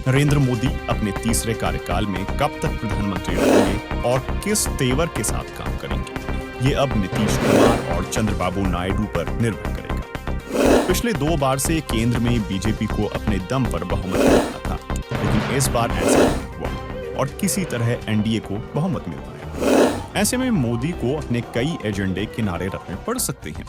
नरेंद्र मोदी अपने तीसरे कार्यकाल में कब तक प्रधानमंत्री रहेंगे और किस तेवर के साथ काम करेंगे, ये अब नीतीश कुमार और चंद्रबाबू नायडू पर निर्भर करेगा। पिछले 2 बार से केंद्र में बीजेपी को अपने दम पर बहुमत मिलता था, लेकिन इस बार ऐसा नहीं हुआ और किसी तरह एनडीए को बहुमत मिल पाया। ऐसे में मोदी को अपने कई एजेंडे किनारे रखने पड़ सकते हैं।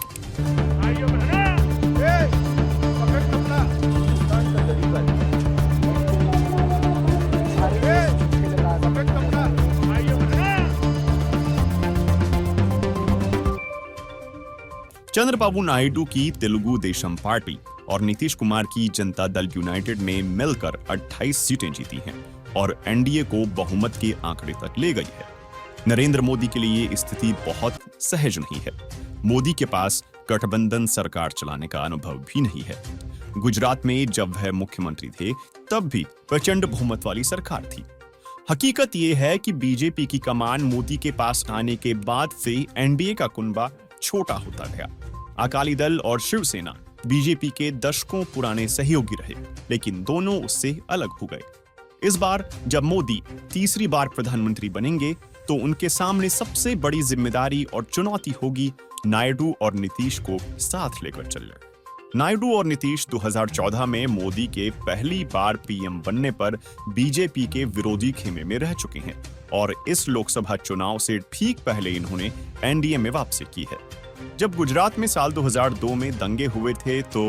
चंद्रबाबू नायडू की तेलुगु देशम पार्टी और नीतीश कुमार की जनता दल यूनाइटेड ने मिलकर 28 सीटें जीती हैं और एनडीए को बहुमत के आंकड़े तक ले गई है। नरेंद्र मोदी के लिए स्थिति बहुत सहज नहीं है। मोदी के पास गठबंधन सरकार चलाने का अनुभव भी नहीं है। गुजरात में जब वह मुख्यमंत्री थे तब भी प्रचंड बहुमत वाली सरकार थी। हकीकत यह है कि बीजेपी की कमान मोदी के पास आने के बाद से एनडीए का कुनबा छोटा होता गया। अकाली दल और शिवसेना बीजेपी के दशकों पुराने सहयोगी रहे, लेकिन दोनों उससे अलग हो गए। इस बार जब मोदी तीसरी बार प्रधानमंत्री बनेंगे तो उनके सामने सबसे बड़ी जिम्मेदारी और चुनौती होगी नायडू और नीतीश को साथ लेकर चलना। नायडू और नीतीश 2014 में मोदी के पहली बार पीएम बनने पर बीजेपी के विरोधी खेमे में रह चुके हैं और इस लोकसभा चुनाव से ठीक पहले इन्होंने एनडीए में वापसी की है। जब गुजरात में साल 2002 में दंगे हुए थे तो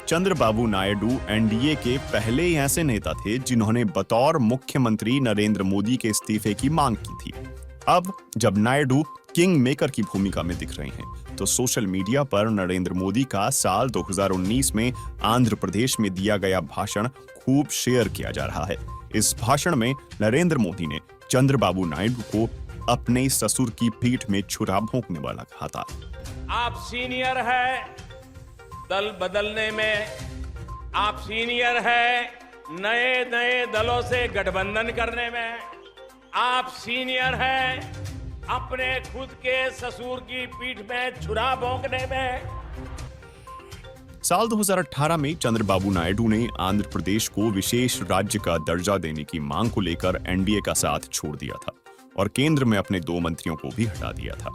चंद्रबाबू नायडू एनडीए के पहले ऐसे नेता थे जिन्होंने बतौर मुख्यमंत्री नरेंद्र मोदी के इस्तीफे की मांग की थी। अब जब नायडू किंग मेकर की भूमिका में दिख रहे हैं तो सोशल मीडिया पर नरेंद्र मोदी का साल 2019 में आंध्र प्रदेश में दिया गया भाषण खूब शेयर किया जा रहा है। इस भाषण में नरेंद्र मोदी ने चंद्रबाबू नायडू को अपने ससुर की पीठ में छुरा भोंकने वाला कहा था। आप सीनियर है दल बदलने में, आप सीनियर है नए नए दलों से गठबंधन करने में, आप सीनियर है अपने खुद के ससुर की पीठ में छुरा भोंकने में। साल 2018 में चंद्रबाबू नायडू ने आंध्र प्रदेश को विशेष राज्य का दर्जा देने की मांग को लेकर एनडीए का साथ छोड़ दिया था और केंद्र में अपने 2 मंत्रियों को भी हटा दिया था।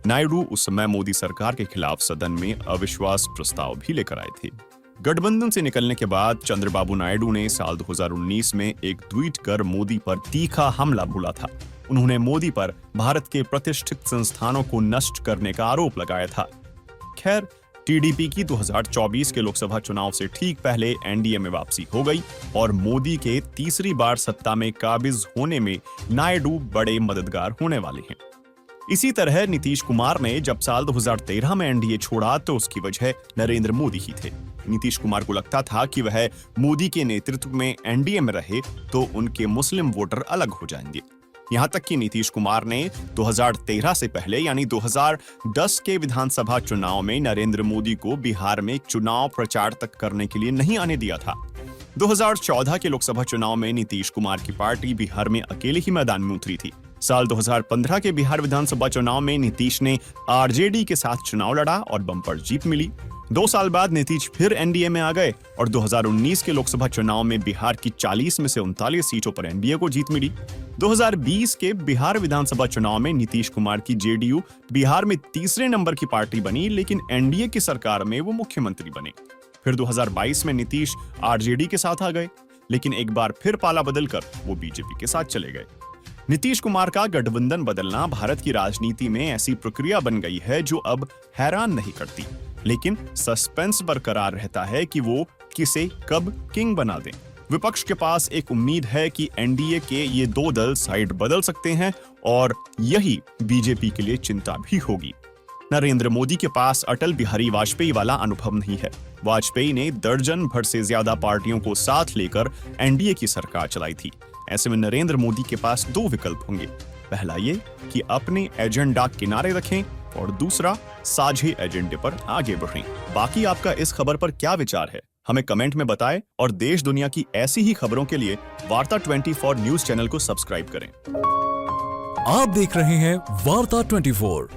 नायडू उस समय मोदी सरकार के खिलाफ सदन में अविश्वास प्रस्ताव भी लेकर आए थे। गठबंधन से निकलने के बाद चंद्रबाबू नायडू ने साल 2019 में एक ट्वीट कर मोदी पर तीखा हमला बोला था। उन्होंने मोदी पर भारत के प्रतिष्ठित संस्थानों को नष्ट करने का आरोप लगाया था। खैर, टीडीपी की 2024 के लोकसभा चुनाव से ठीक पहले एनडीए में वापसी हो गई और मोदी के तीसरी बार सत्ता में काबिज होने में नायडू बड़े मददगार होने वाले हैं। इसी तरह नीतीश कुमार ने जब साल 2013 में एनडीए छोड़ा तो उसकी वजह नरेंद्र मोदी ही थे। नीतीश कुमार को लगता था कि वह मोदी के नेतृत्व में एनडीए में रहे तो उनके मुस्लिम वोटर अलग हो जाएंगे। यहां तक कि नीतीश कुमार ने 2013 से पहले यानी 2010 के विधानसभा चुनाव में नरेंद्र मोदी को बिहार में चुनाव प्रचार तक करने के लिए नहीं आने दिया था। 2014 के लोकसभा चुनाव में नीतीश कुमार की पार्टी बिहार में अकेले ही मैदान में उतरी थी। साल 2015 के बिहार विधानसभा चुनाव में नीतीश ने आरजेडी के साथ चुनाव लड़ा और बम्पर जीत मिली। 2 साल बाद नीतीश फिर एनडीए में आ गए और 2019 के लोकसभा चुनाव में बिहार की 40 में से 39 सीटों पर एनडीए को जीत मिली। 2020 के बिहार विधानसभा चुनाव में नीतीश कुमार की जेडीयू बिहार में तीसरे नंबर की पार्टी बनी, लेकिन एनडीए की सरकार में वो मुख्यमंत्री बने। फिर 2022 में नीतीश आरजेडी के साथ आ गए, लेकिन एक बार फिर पाला बदलकर वो बीजेपी के साथ चले गए। नीतीश कुमार का गठबंधन बदलना भारत की राजनीति में ऐसी प्रक्रिया बन गई है जो अब हैरान नहीं करती, लेकिन सस्पेंस बरकरार रहता है कि वो किसे कब किंग बना दें। विपक्ष के पास एक उम्मीद है कि एनडीए के ये 2 दल साइड बदल सकते हैं और यही बीजेपी के लिए चिंता भी होगी। नरेंद्र मोदी के पास अटल बिहारी वाजपेयी वाला अनुभव नहीं है। वाजपेयी ने दर्जन भर से ज्यादा पार्टियों को साथ लेकर एनडीए की सरकार चलाई थी। ऐसे में नरेंद्र मोदी के पास 2 विकल्प होंगे। पहला ये कि अपने एजेंडा किनारे रखें और दूसरा साझे एजेंडे पर आगे बढ़ें। बाकी आपका इस खबर पर क्या विचार है, हमें कमेंट में बताएं और देश दुनिया की ऐसी ही खबरों के लिए वार्ता 24 न्यूज चैनल को सब्सक्राइब करें। आप देख रहे हैं वार्ता 24।